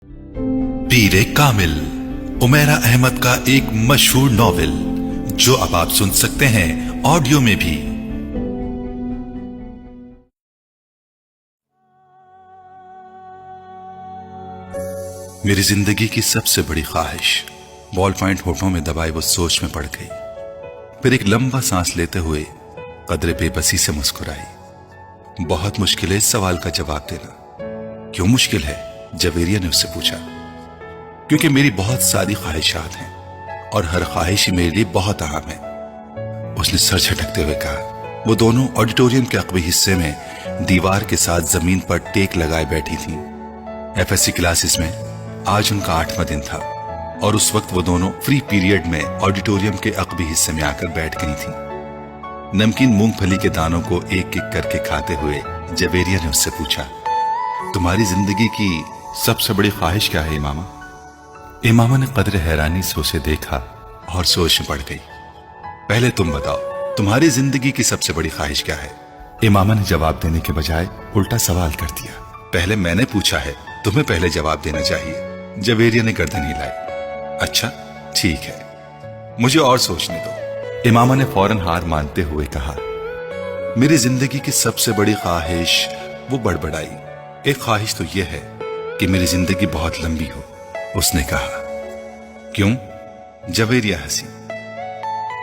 पीरे कामिल Umaira Ahmad का एक मशहूर नॉवेल जो अब आप सुन सकते हैं ऑडियो में भी। मेरी जिंदगी की सबसे बड़ी ख्वाहिश बॉल पॉइंट होठों में दबाए वो सोच में पड़ गई। फिर एक लंबा सांस लेते हुए कदरे बेबसी से मुस्कुराई। बहुत मुश्किल है इस सवाल का जवाब देना। क्यों मुश्किल है? जवेरिया ने उससे पूछा। क्योंकि मेरी बहुत सारी ख्वाहिशात हैं और हर ख्वाहिश ही मेरे लिए बहुत अहम है, उसने सर झटकते हुए कहा। वो दोनों ऑडिटोरियम के अकबी हिस्से में दीवार के साथ जमीन पर टेक लगाए बैठी थीं। एफएससी क्लासेस में आज उनका 8वां दिन था और उस वक्त वो दोनों फ्री पीरियड में ऑडिटोरियम के अकबी हिस्से में आकर बैठ गई थीं। नमकीन मूंगफली के दानों को एक एक करके खाते हुए जवेरिया ने उससे पूछा, तुम्हारी जिंदगी की सबसे बड़ी ख्वाहिश क्या है इमामा? इमामा ने कदर हैरानी से उसे देखा और सोच में पड़ गई। पहले तुम बताओ, तुम्हारी जिंदगी की सबसे बड़ी ख्वाहिश क्या है? इमामा ने जवाब देने के बजाय उल्टा सवाल कर दिया। पहले मैंने पूछा है, तुम्हें पहले जवाब देना चाहिए। जवेरिया ने गर्दन हिलाई। अच्छा ठीक है, मुझे और सोचने दो। इमामा ने फौरन हार मानते हुए कहा, मेरी जिंदगी की सबसे बड़ी ख्वाहिश, वो बड़बड़ाई। एक ख्वाहिश तो यह है कि मेरी जिंदगी बहुत लंबी हो, उसने कहा। क्यों? जवेरिया हंसी।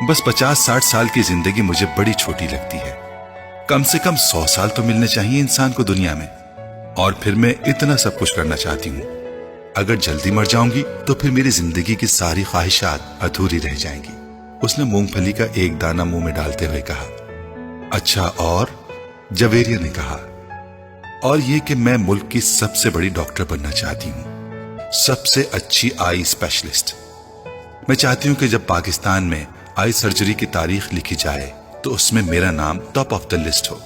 बस 50-60 साल की जिंदगी मुझे बड़ी छोटी लगती है। कम से कम 100 साल तो मिलने चाहिए इंसान को दुनिया में, और फिर मैं इतना सब कुछ करना चाहती हूँ। अगर जल्दी मर जाऊंगी तो फिर मेरी जिंदगी की सारी ख्वाहिशात अधूरी रह जाएंगी। उसने मूंगफली का एक दाना मुंह में डालते हुए कहा। अच्छा और? जवेरिया ने कहा। और ये कि मैं मुल्क की सबसे बड़ी डॉक्टर बनना चाहती हूँ, सबसे अच्छी आई स्पेशलिस्ट। मैं चाहती हूँ कि जब पाकिस्तान में आई सर्जरी की तारीख लिखी जाए तो उसमें मेरा नाम टॉप ऑफ द लिस्ट हो।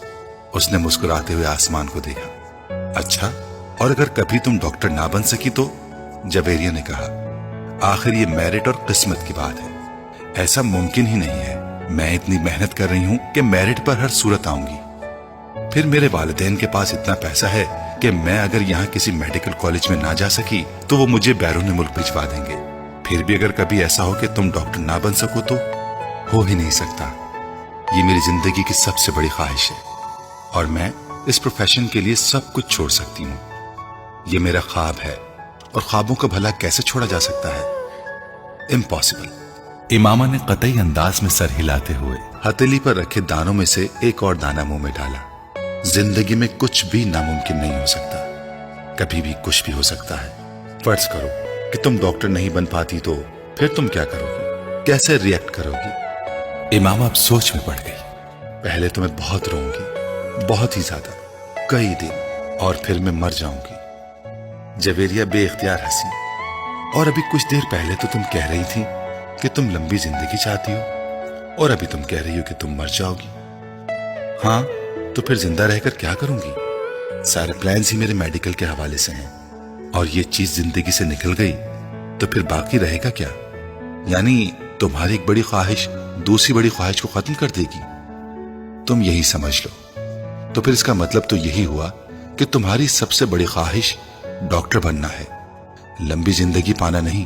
उसने मुस्कुराते हुए आसमान को देखा। अच्छा, और अगर कभी तुम डॉक्टर ना बन सकी तो? जवेरिया ने कहा। आखिर ये मेरिट और किस्मत की बात है, ऐसा मुमकिन ही नहीं है। मैं इतनी मेहनत कर रही हूँ कि मेरिट पर हर सूरत आऊंगी। फिर मेरे वालिदैन के पास इतना पैसा है कि मैं अगर यहाँ किसी मेडिकल कॉलेज में ना जा सकी तो वो मुझे बैरून मुल्क भिजवा देंगे। फिर भी अगर कभी ऐसा हो कि तुम डॉक्टर ना बन सको तो? हो ही नहीं सकता। ये मेरी जिंदगी की सबसे बड़ी ख्वाहिश है और मैं इस प्रोफेशन के लिए सब कुछ छोड़ सकती हूँ। ये मेरा ख्वाब है और ख्वाबों का भला कैसे छोड़ा जा सकता है? इम्पॉसिबल। इमामा ने कतई अंदाज में सर हिलाते हुए हथेली पर रखे दानों में से एक और दाना मुंह में डाला। जिंदगी में कुछ भी नामुमकिन नहीं हो सकता, कभी भी कुछ भी हो सकता है। फर्ज करो कि तुम डॉक्टर नहीं बन पाती तो फिर तुम क्या करोगी? कैसे रिएक्ट करोगी? इमामा अब सोच में पड़ गई। पहले तो मैं बहुत रोऊंगी, बहुत ही ज्यादा, कई दिन, और फिर मैं मर जाऊंगी। जवेरिया बेइख्तियार हंसी। और अभी कुछ देर पहले तो तुम कह रही थी कि तुम लंबी जिंदगी चाहती हो, और अभी तुम कह रही हो कि तुम मर जाओगी। हाँ, तो फिर जिंदा रहकर क्या करूंगी? सारे प्लान्स ही मेरे मेडिकल के हवाले से हैं, और ये चीज जिंदगी से निकल गई तो फिर बाकी रहेगा क्या? यानी तुम्हारी एक बड़ी ख्वाहिश दूसरी बड़ी ख्वाहिश को खत्म कर देगी। तुम यही समझ लो। तो फिर इसका मतलब तो यही हुआ कि तुम्हारी सबसे बड़ी ख्वाहिश डॉक्टर बनना है, लंबी जिंदगी पाना नहीं।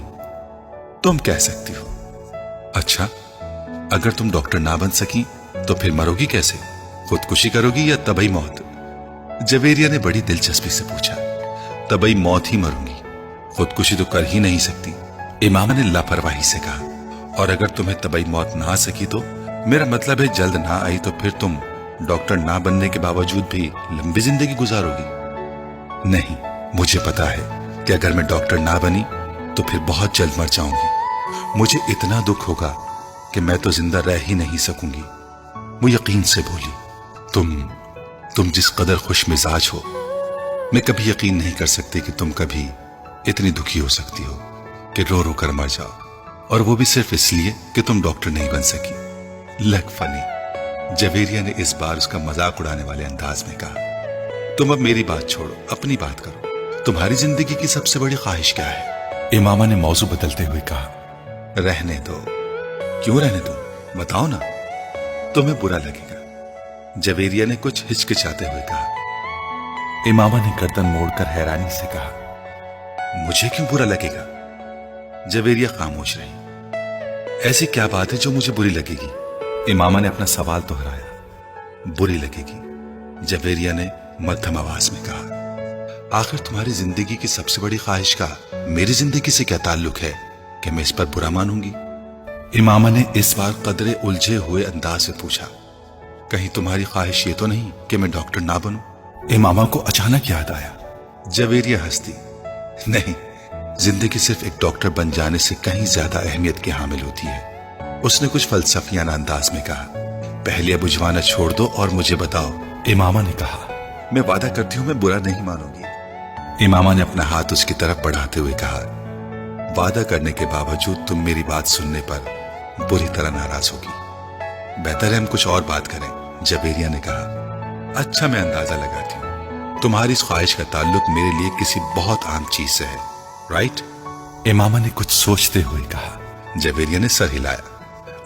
तुम कह सकती हो। अच्छा, अगर तुम डॉक्टर ना बन सकी तो फिर मरोगी कैसे? खुदकुशी करोगी या तबई मौत? जवेरिया ने बड़ी दिलचस्पी से पूछा। तबई मौत ही मरूंगी, खुदकुशी तो कर ही नहीं सकती, इमामा ने लापरवाही से कहा। और अगर तुम्हें तबई मौत ना आ सकी तो? मेरा मतलब है जल्द ना आई तो फिर तुम डॉक्टर ना बनने के बावजूद भी लंबी जिंदगी गुजारोगी। नहीं, मुझे पता है कि अगर मैं डॉक्टर ना बनी तो फिर बहुत जल्द मर जाऊंगी। मुझे इतना दुख होगा कि मैं तो जिंदा रह ही नहीं सकूंगी। वो यकीन से बोली। तुम जिस कदर खुश मिजाज हो, मैं कभी यकीन नहीं कर सकती कि तुम कभी इतनी दुखी हो सकती हो कि रो रो कर मर जाओ, और वो भी सिर्फ इसलिए कि तुम डॉक्टर नहीं बन सकी। लग फनी। जवेरिया ने इस बार उसका मजाक उड़ाने वाले अंदाज में कहा। तुम अब मेरी बात छोड़ो, अपनी बात करो। तुम्हारी जिंदगी की सबसे बड़ी ख्वाहिश क्या है? इमामा ने मौजू बदलते हुए कहा। रहने दो। क्यों रहने दो? बताओ ना, तुम्हें बुरा लगेगा। जवेरिया ने कुछ हिचकिचाते हुए कहा। इमामा ने गर्दन मोड़कर हैरानी से कहा, मुझे क्यों बुरा लगेगा? जवेरिया खामोश रही। ऐसी क्या बात है जो मुझे बुरी लगेगी? इमामा ने अपना सवाल दोहराया। बुरी लगेगी, जवेरिया ने मध्यम आवाज में कहा। आखिर तुम्हारी जिंदगी की सबसे बड़ी ख्वाहिश का मेरी जिंदगी से क्या ताल्लुक है कि मैं इस पर बुरा मानूंगी? इमामा ने इस बार कदरे उलझे हुए अंदाज से पूछा। कहीं तुम्हारी ख्वाहिश ये तो नहीं कि मैं डॉक्टर ना बनूं? इमामा को अचानक याद आया। जवेरिया हंसती। नहीं, जिंदगी सिर्फ एक डॉक्टर बन जाने से कहीं ज्यादा अहमियत की हामिल होती है। उसने कुछ फलसफियाना अंदाज में कहा। पहले बुझवाना छोड़ दो और मुझे बताओ। इमामा ने कहा। मैं वादा करती हूं मैं बुरा नहीं मानूंगी। इमामा ने अपना हाथ उसकी तरफ बढ़ाते हुए कहा। वादा करने के बावजूद तुम मेरी बात सुनने पर बुरी तरह नाराज होगी। बेहतर है हम कुछ और बात करें, जवेरिया ने कहा। अच्छा, मैं अंदाजा लगाती हूँ तुम्हारी इस ख्वाहिश का ताल्लुक मेरे लिए किसी बहुत आम चीज से है, राइट? इमामा ने कुछ सोचते हुए कहा। जवेरिया ने सर हिलाया।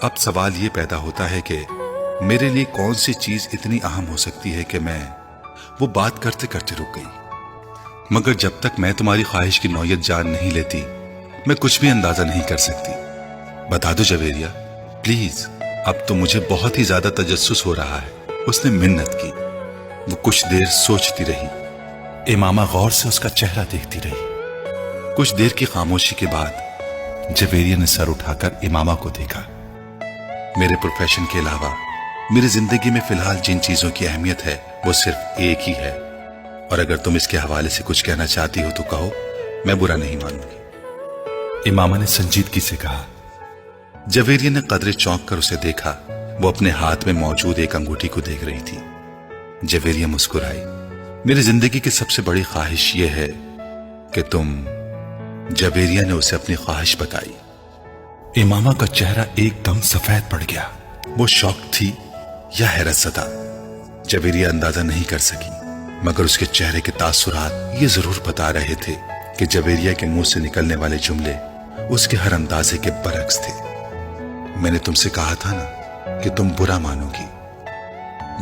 अब सवाल ये पैदा होता है कि मेरे लिए कौन सी चीज इतनी अहम हो सकती है कि मैं वो बात करते करते रुक गई। मगर जब तक मैं तुम्हारी ख्वाहिश की नौयत जान नहीं लेती मैं कुछ भी अंदाजा नहीं कर सकती। बता दो जवेरिया, प्लीज। अब तो मुझे बहुत ही ज्यादा तजस्सुस हो रहा है। उसने मिन्नत की। वो कुछ देर सोचती रही। इमामा गौर से उसका चेहरा देखती रही। कुछ देर की खामोशी के बाद जवेरिया ने सर उठाकर इमामा को देखा। मेरे प्रोफेशन के अलावा मेरी जिंदगी में फिलहाल जिन चीजों की अहमियत है वो सिर्फ एक ही है, और अगर तुम इसके हवाले से कुछ कहना चाहती हो तो कहो, मैं बुरा नहीं मानूंगी। इमामा ने संजीदगी से कहा। जवेरिया ने कदरे चौंक कर उसे देखा। वो अपने हाथ में मौजूद एक अंगूठी को देख रही थी। जवेरिया मुस्कुराई। मेरी जिंदगी की सबसे बड़ी ख्वाहिश ये है कि तुम। जवेरिया ने उसे अपनी ख्वाहिश बताई। इमामा का चेहरा एकदम सफेद पड़ गया। वो शौक थी या हैरत ज़दा, जवेरिया अंदाजा नहीं कर सकी, मगर उसके चेहरे के तासुरात ये जरूर बता रहे थे कि जवेरिया के मुंह से निकलने वाले जुमले उसके हर अंदाजे के बरक्स थे। मैंने तुमसे कहा था ना कि तुम बुरा मानोगी।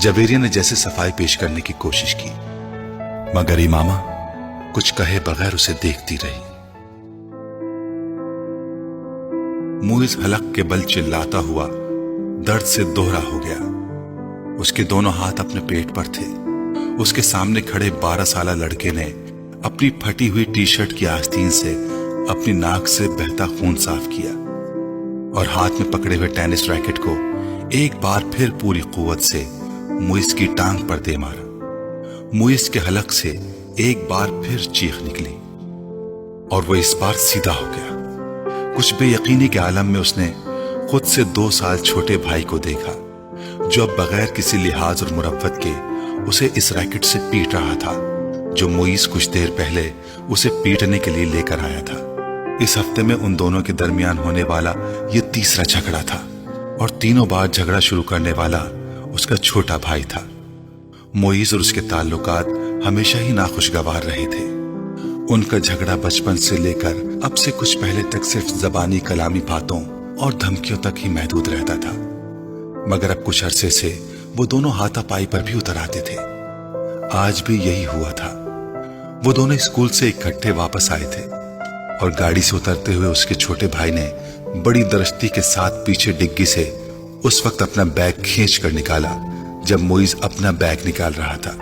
जवेरिया ने जैसे सफाई पेश करने की कोशिश की, मगर इमामा कुछ कहे बगैर उसे देखती रही। मुइज हलक के बल चिल्लाता हुआ दर्द से दोहरा हो गया। उसके दोनों हाथ अपने पेट पर थे। उसके सामने खड़े 12 साल लड़के ने अपनी फटी हुई टी शर्ट की आस्तीन से अपनी नाक से बहता खून साफ किया और हाथ में पकड़े हुए टेनिस रैकेट को एक बार फिर पूरी कुव्वत से मुइज की टांग पर दे मारा। मुइज के हलक से एक बार फिर चीख निकली और वो इस बार सीधा हो गया। कुछ बेयकीनी के आलम में उसने खुद से 2 साल छोटे भाई को देखा, जो अब बगैर किसी लिहाज और मुरव्वत के उसे इस रैकेट से पीट रहा था जो मुइज कुछ देर पहले उसे पीटने के लिए लेकर आया था। इस हफ्ते में उन दोनों के दरमियान होने वाला ये तीसरा झगड़ा था और तीनों बार झगड़ा शुरू करने वाला उसका छोटा भाई था। मुइज और उसके ताल्लुकात हमेशा ही नाखुशगवार रहे थे। उनका झगड़ा बचपन से लेकर अब से कुछ पहले तक सिर्फ जबानी कलामी बातों और धमकियों तक ही महदूद रहता था, मगर अब कुछ अरसे से वो दोनों हाथापाई पर भी उतर आते थे। आज भी यही हुआ था। वो दोनों स्कूल से इकट्ठे वापस आए थे और गाड़ी से उतरते हुए उसके छोटे भाई ने बड़ी दरस्ती के साथ पीछे डिग्गी से उस वक्त अपना बैग खींच कर निकाला जब मुइज अपना बैग निकाल रहा था।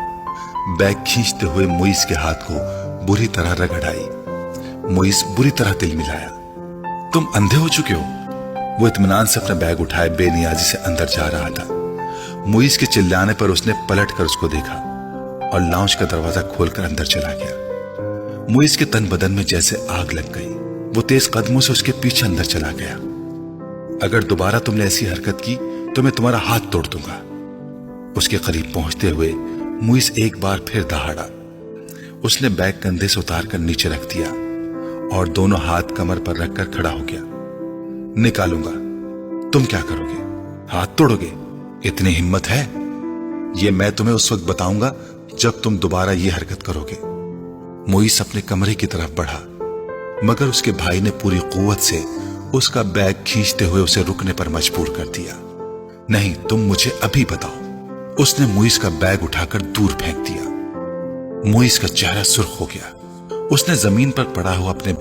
बैग खींचते हुए मुइज के हाथ को बुरी तरह रगड़ आई। मुइज बुरी तरह तिल मिलाया। तुम अंधे हो चुके हो? वो इत्मीनान से अपना बैग उठाए बेनियाजी से अंदर जा रहा था। मुइज के चिल्लाने पर उसने पलट कर उसको देखा और लाउंज का दरवाजा खोलकर अंदर चला गया। मुइज के तन बदन में जैसे आग लग गई। वो तेज कदमों से उसके पीछे अंदर चला गया। अगर दोबारा तुमने ऐसी हरकत की तो मैं तुम्हारा हाथ तोड़ दूंगा। उसके करीब पहुंचते हुए मुइज एक बार फिर दहाड़ा। उसने बैग कंधे से उतार कर नीचे रख दिया और दोनों हाथ कमर पर रखकर खड़ा हो गया। निकालूंगा। तुम क्या करोगे? हाथ तोड़ोगे? इतनी हिम्मत है? ये मैं तुम्हें उस वक्त बताऊंगा जब तुम दोबारा ये हरकत करोगे। मुइज अपने कमरे की तरफ बढ़ा, मगर उसके भाई ने पूरी कुव्वत से उसका बैग खींचते हुए उसे रुकने पर मजबूर कर दिया। नहीं, तुम मुझे अभी बताओ। उसने मुइज का बैग उठाकर दूर फेंक दिया। मुइज का चेहरा सुर्ख हो गया। اس نے زمین پر پڑا ہوا اپنے